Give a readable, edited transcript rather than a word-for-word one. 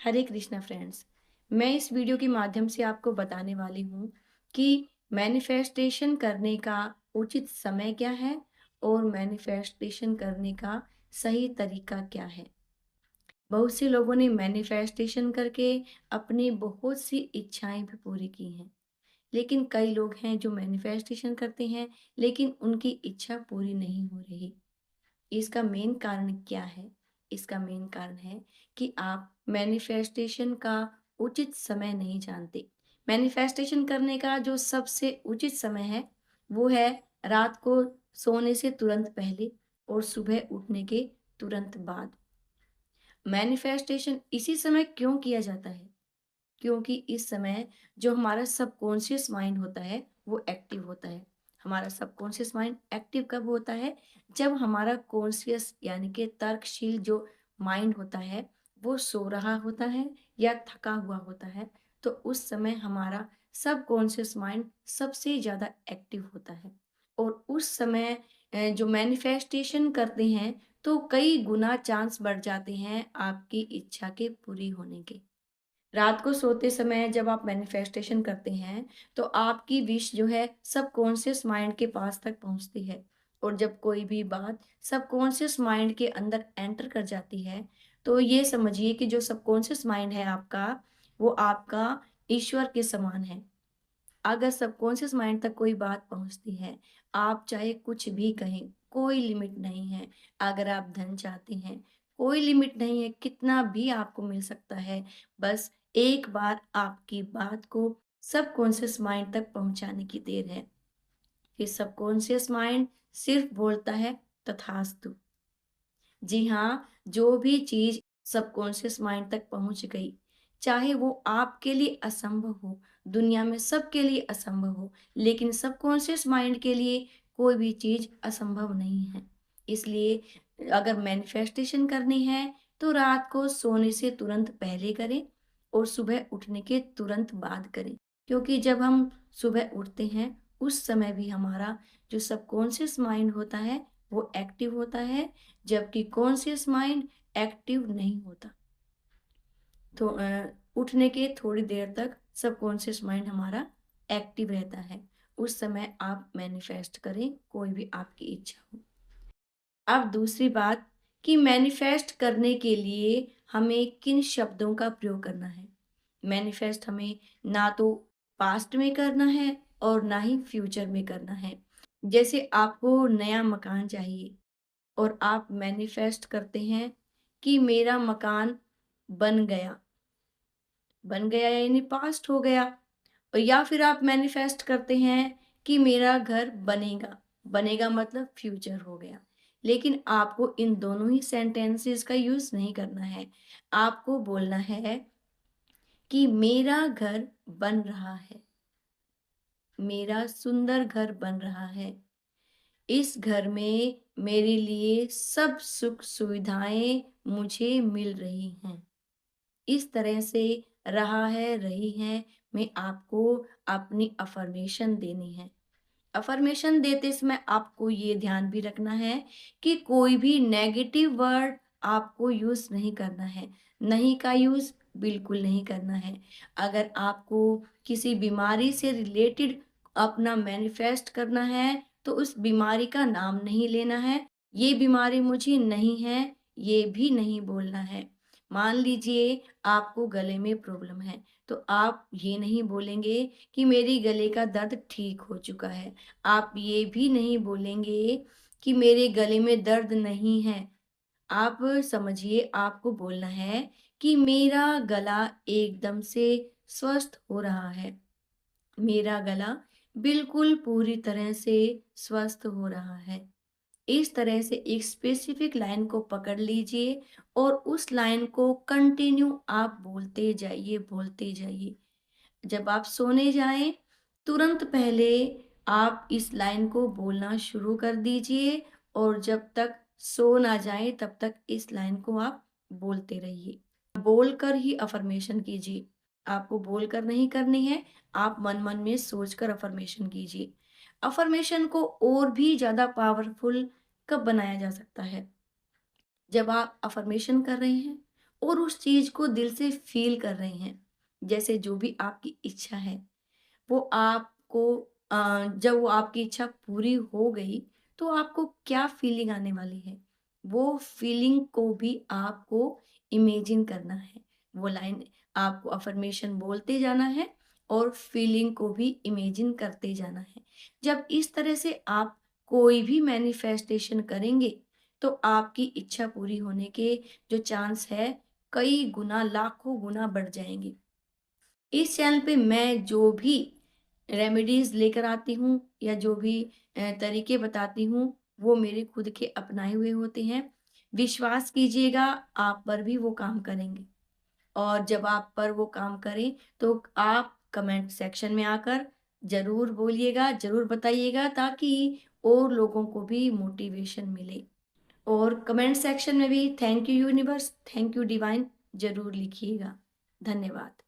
हरे Krishna friends. मैं इस video के माध्यम से आपको बताने वाली हूँ कि मैनिफेस्टेशन करने का उचित समय क्या है और मैनिफेस्टेशन करने का सही तरीका क्या है। बहुत से लोगों ने मैनिफेस्टेशन करके अपनी बहुत सी इच्छाएं भी पूरी की हैं, लेकिन कई लोग हैं जो मैनिफेस्टेशन करते हैं लेकिन उनकी इच्छा पूरी नहीं हो रही। इसका मेन कारण क्या है? इसका मेन कारण है कि आप मैनिफेस्टेशन का उचित समय नहीं जानते। मैनिफेस्टेशन करने का जो सबसे उचित समय है, वो है रात को सोने से तुरंत पहले और सुबह उठने के तुरंत बाद। मैनिफेस्टेशन इसी समय क्यों किया जाता है? क्योंकि इस समय जो हमारा सबकॉन्शियस माइंड होता है वो एक्टिव होता है। हमारा सबकॉन्शियस माइंड एक्टिव कब होता है? जब हमारा कॉन्शियस यानी कि तर्कशील जो माइंड होता है वो सो रहा होता है या थका हुआ होता है, तो उस समय हमारा सबकॉन्शियस माइंड सबसे ज़्यादा एक्टिव होता है। और उस समय जो मैनिफेस्टेशन करते हैं तो कई गुना चांस बढ़ जाते हैं आपकी इच्छा के पूरी होने के। रात को सोते समय जब आप मैनिफेस्टेशन करते हैं, तो आपकी विश जो है सबकॉन्शियस माइंड के पास तक पहुँचती है। और जब कोई भी बात सबकॉन्शियस माइंड के अंदर एंटर कर जाती है, तो ये समझिए कि जो सबकॉन्शियस माइंड है आपका, वो आपका ईश्वर के समान है। अगर सबकॉन्शियस माइंड तक कोई बात पहुँचती है, आप चाहे कुछ भी कहें, कोई लिमिट नहीं है। अगर आप धन चाहते हैं, कोई लिमिट नहीं है, कितना भी आपको मिल सकता है। बस एक बार आपकी बात को सबकॉन्शियस माइंड तक पहुँचाने की देर है। फिर सबकॉन्शियस माइंड सिर्फ बोलता है तथास्तु। जी हाँ, जो भी चीज़ सबकॉन्शियस माइंड तक पहुँच गई, चाहे वो आपके लिए असंभव हो, दुनिया में सबके लिए असंभव हो, लेकिन सबकॉन्शियस माइंड के लिए कोई भी चीज़ असंभव नहीं है। इसलिए अगर मैनिफेस्टेशन करनी है, तो रात को सोने से तुरंत पहले करें और सुबह उठने के तुरंत बाद करें। क्योंकि जब हम सुबह उठते हैं, उस समय भी हमारा जो सबकॉन्शियस माइंड होता है, वो एक्टिव होता है, जबकि कॉन्शियस माइंड एक्टिव नहीं होता। तो उठने के थोड़ी देर तक सबकॉन्शियस माइंड हमारा एक्टिव रहता है। उस समय आप मैनिफेस्ट करें कोई भी आपकी इच्छा हो। अब दूसरी बात कि मैनिफेस्ट करने के लिए हमें किन शब्दों का प्रयोग करना है। मैनिफेस्ट हमें ना तो पास्ट में करना है और ना ही फ्यूचर में करना है। जैसे आपको नया मकान चाहिए और आप मैनिफेस्ट करते हैं कि मेरा मकान बन गया। बन गया यानी पास्ट हो गया। और या फिर आप मैनिफेस्ट करते हैं कि मेरा घर बनेगा। बनेगा मतलब फ्यूचर हो गया। लेकिन आपको इन दोनों ही सेंटेंसेस का यूज़ नहीं करना है। आपको बोलना है कि मेरा घर बन रहा है। मेरा सुंदर घर बन रहा है। इस घर में मेरे लिए सब सुख सुविधाएं मुझे मिल रही हैं। इस तरह से रहा है, रही है, में आपको अपनी अफ़र्मेशन देनी है। अफ़र्मेशन देते समय आपको ये ध्यान भी रखना है कि कोई भी नेगेटिव वर्ड आपको यूज़ नहीं करना है। नहीं का यूज़ बिल्कुल नहीं करना है। अगर आपको किसी बीमारी से रिलेटेड अपना मैनिफेस्ट करना है, तो उस बीमारी का नाम नहीं लेना है। ये बीमारी मुझे नहीं है, ये भी नहीं बोलना है। मान लीजिए आपको गले में प्रॉब्लम है, तो आप ये नहीं बोलेंगे कि मेरी गले का दर्द ठीक हो चुका है। आप ये भी नहीं बोलेंगे कि मेरे गले में दर्द नहीं है। आप समझिए आपको बोलना है कि मेरा गला एकदम से स्वस्थ हो रहा है। मेरा गला बिल्कुल पूरी तरह से स्वस्थ हो रहा है। इस तरह से एक स्पेसिफिक लाइन को पकड़ लीजिए और उस लाइन को कंटिन्यू आप बोलते जाइए। जब आप सोने जाएं, तुरंत पहले आप इस लाइन को बोलना शुरू कर दीजिए और जब तक सो ना जाए तब तक इस लाइन को आप बोलते रहिए। बोलकर ही अफर्मेशन कीजिए। आपको बोलकर नहीं करनी है, आप मन-मन में सोचकर अफर्मेशन कीजिए। अफर्मेशन को और भी ज़्यादा पावरफुल कब बनाया जा सकता है? जब आप अफर्मेशन कर रहे हैं और उस चीज़ को दिल से फ़ील कर रहे हैं। जैसे जो भी आपकी इच्छा है, वो आपको जब वो आपकी इच्छा पूरी हो गई, तो आपको क्या फ़ीलिंग आने वाली है? वो फ़ीलिंग को भी आपको इमेजिन करना है। वो लाइन आपको अफ़र्मेशन बोलते जाना है और फ़ीलिंग को भी इमेजिन करते जाना है। जब इस तरह से आप कोई भी मैनिफेस्टेशन करेंगे, तो आपकी इच्छा पूरी होने के जो चांस है, कई गुना, लाखों गुना बढ़ जाएँगे। इस चैनल पे मैं जो भी रेमेडीज़ लेकर आती हूँ या जो भी तरीके बताती हूँ, वो मेरे खुद के अपनाए हुए होते हैं। विश्वास कीजिएगा, आप पर भी वो काम करेंगे और जब आप पर वो काम करें, तो आप कमेंट सेक्शन में आकर ज़रूर बोलिएगा, ज़रूर बताइएगा ताकि और लोगों को भी मोटिवेशन मिले। और कमेंट सेक्शन में भी thank you universe, thank you divine ज़रूर लिखिएगा। धन्यवाद।